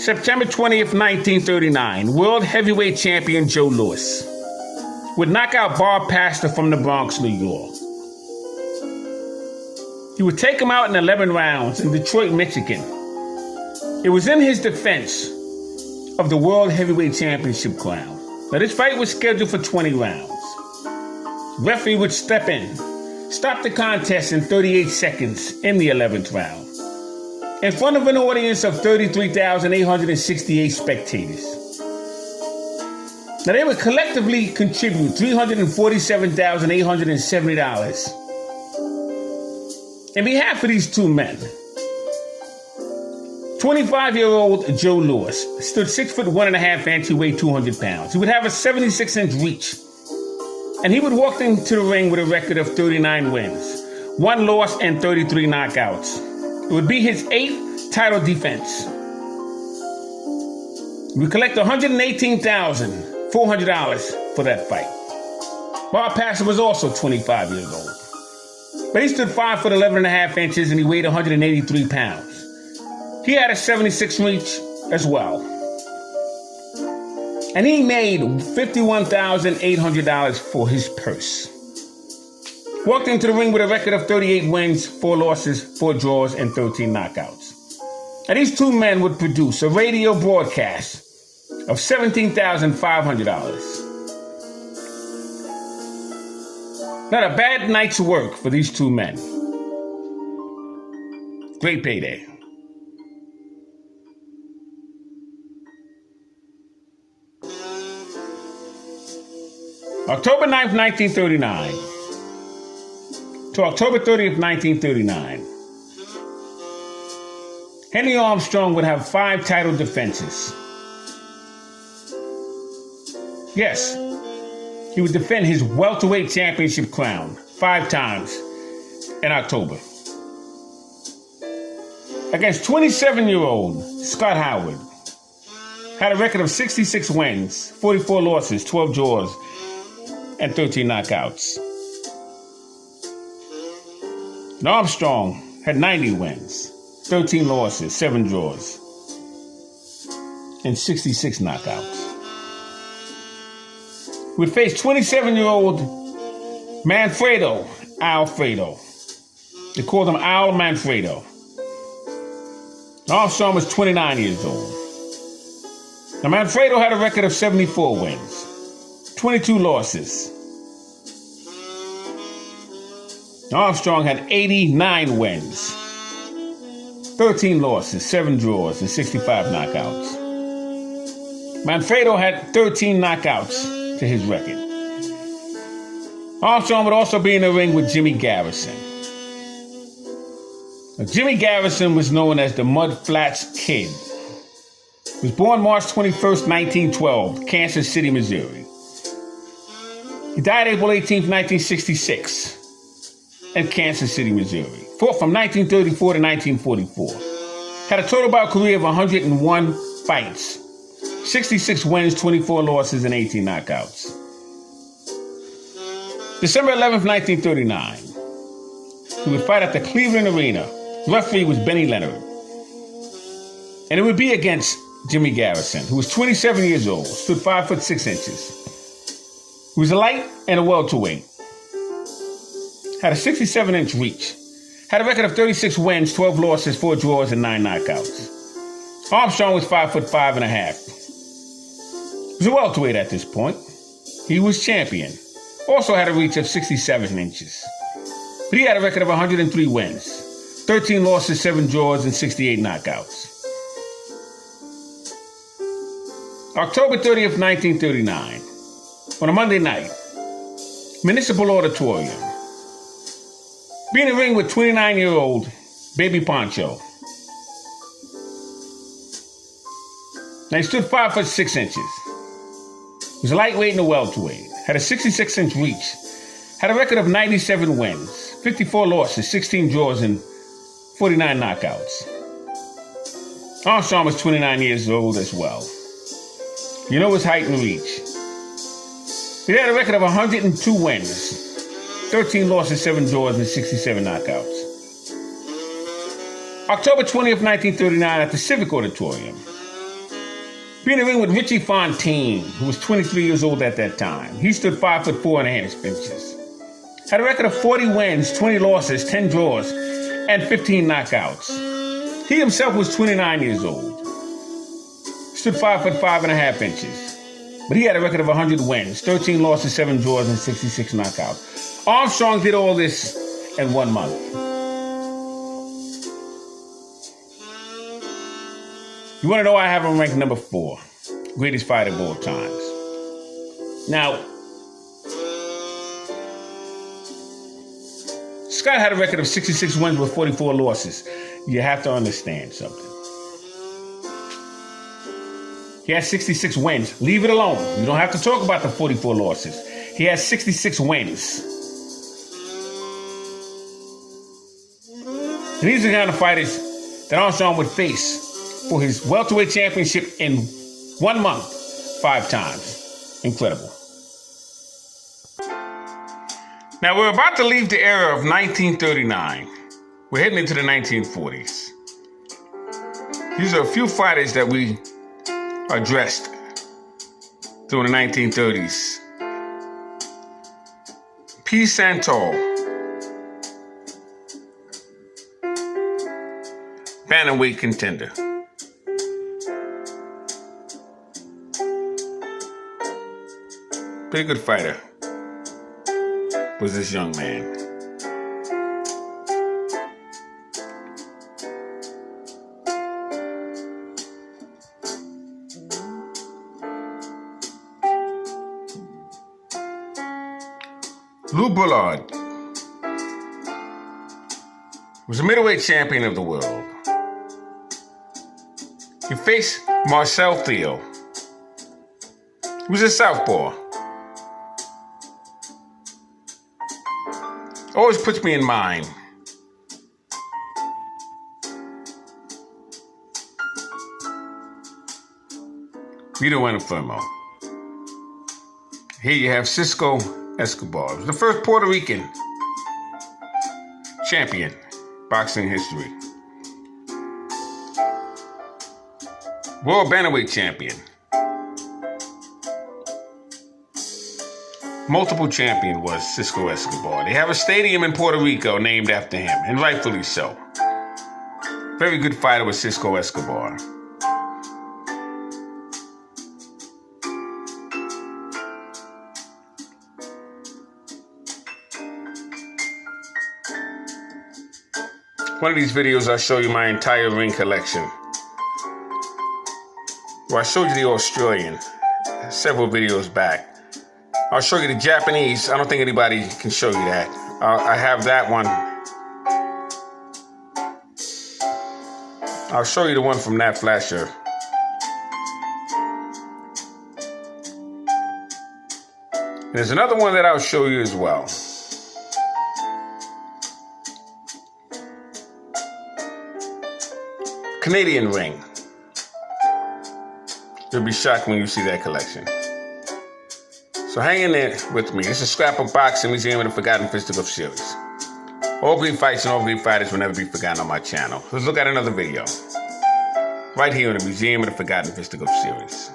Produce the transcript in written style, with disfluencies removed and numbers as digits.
September 20th, 1939, World Heavyweight Champion Joe Louis would knock out Bob Pastor from the Bronx, New York. He would take him out in 11 rounds in Detroit, Michigan. It was in his defense of the World Heavyweight Championship crown. Now, this fight was scheduled for 20 rounds. The referee would step in, stop the contest in 38 seconds in the 11th round, in front of an audience of 33,868 spectators. Now, they would collectively contribute $347,870 in behalf of these two men. 25-year-old Joe Louis stood 6 foot 1.5 inches. He weighed 200 pounds. He would have a 76-inch reach, and he would walk into the ring with a record of 39 wins, 1 loss, and 33 knockouts. It would be his 8th title defense. He would collect $118,400 for that fight. Bob Pastor was also 25 years old, but he stood 5 foot 11.5 inches, and he weighed 183 pounds. He had a 76 reach as well. And he made $51,800 for his purse. Walked into the ring with a record of 38 wins, 4 losses, 4 draws, and 13 knockouts. And these two men would produce a radio broadcast of $17,500. Not a bad night's work for these two men. Great payday. October 9th, 1939 to October 30th, 1939. Henry Armstrong would have 5 title defenses. Yes, he would defend his welterweight championship crown 5 times in October. Against 27-year-old Scott Howard, had a record of 66 wins, 44 losses, 12 draws, and 13 knockouts. And Armstrong had 90 wins, 13 losses, 7 draws, and 66 knockouts. He would face 27-year-old Manfredo Alfredo. They called him Al Manfredo. Armstrong was 29 years old. Now, Manfredo had a record of 74 wins, 22 losses. Armstrong had 89 wins, 13 losses, 7 draws, and 65 knockouts. Manfredo had 13 knockouts to his record. Armstrong would also be in the ring with Jimmy Garrison. Now, Jimmy Garrison was known as the Mud Flats Kid. He was born March 21st, 1912, Kansas City, Missouri. He died April 18th, 1966, in Kansas City, Missouri. Fought from 1934 to 1944. Had a total bout career of 101 fights, 66 wins, 24 losses, and 18 knockouts. December 11th, 1939. He would fight at the Cleveland Arena. The referee was Benny Leonard. And it would be against Jimmy Garrison, who was 27 years old, stood 5 foot 6 inches. He was a light and a welterweight. Had a 67-inch reach. Had a record of 36 wins, 12 losses, 4 draws, and 9 knockouts. Armstrong was 5 foot 5.5. He was a welterweight at this point. He was champion. Also had a reach of 67 inches. But he had a record of 103 wins, 13 losses, 7 draws, and 68 knockouts. October 30th, 1939. On a Monday night, Municipal Auditorium. Be in the ring with 29-year-old Baby Poncho. Now, he stood 5 foot 6 inches. He was a lightweight and a welterweight. Had a 66-inch reach. Had a record of 97 wins, 54 losses, 16 draws, and 49 knockouts. Armstrong was 29 years old as well. You know his height and reach. He had a record of 102 wins, 13 losses, 7 draws, and 67 knockouts. October 20th, 1939, at the Civic Auditorium. Be in the ring with Richie Fontaine, who was 23 years old at that time. He stood 5'4.5 inches. Had a record of 40 wins, 20 losses, 10 draws, and 15 knockouts. He himself was 29 years old. Stood 5'5.5 inches. But he had a record of 100 wins, 13 losses, 7 draws, and 66 knockouts. Armstrong did all this in 1 month. You want to know I have him ranked number 4. Greatest fighter of all times. Now, Scott had a record of 66 wins with 44 losses. You have to understand something. He has 66 wins. Leave it alone. You don't have to talk about the 44 losses. He has 66 wins. And these are the kind of fighters that Armstrong would face for his welterweight championship in 1 month, 5 times. Incredible. Now, we're about to leave the era of 1939. We're heading into the 1940s. These are a few fighters that we addressed during the 1930s. P. Santal, bantamweight contender. Pretty good fighter was this young man. Lou Bullard was a middleweight champion of the world. He faced Marcel Theo. He was a southpaw. Always puts me in mind. Vito Enfermo. Here you have Cisco Escobar. He was the first Puerto Rican champion, boxing history. World Bantamweight champion. Multiple champion was Cisco Escobar. They have a stadium in Puerto Rico named after him, and rightfully so. Very good fighter was Cisco Escobar. One of these videos, I'll show you my entire ring collection. Well, I showed you the Australian several videos back. I'll show you the Japanese. I don't think anybody can show you that. I have that one. I'll show you the one from Nat Flasher. And there's another one that I'll show you as well. Canadian ring. You'll be shocked when you see that collection. So hang in there with me. This is Scrapbook Boxing Museum of the Forgotten Fisticuffs series. All great fights and all great fighters will never be forgotten on my channel. Let's look at another video. Right here in the Museum of the Forgotten Fisticuffs series.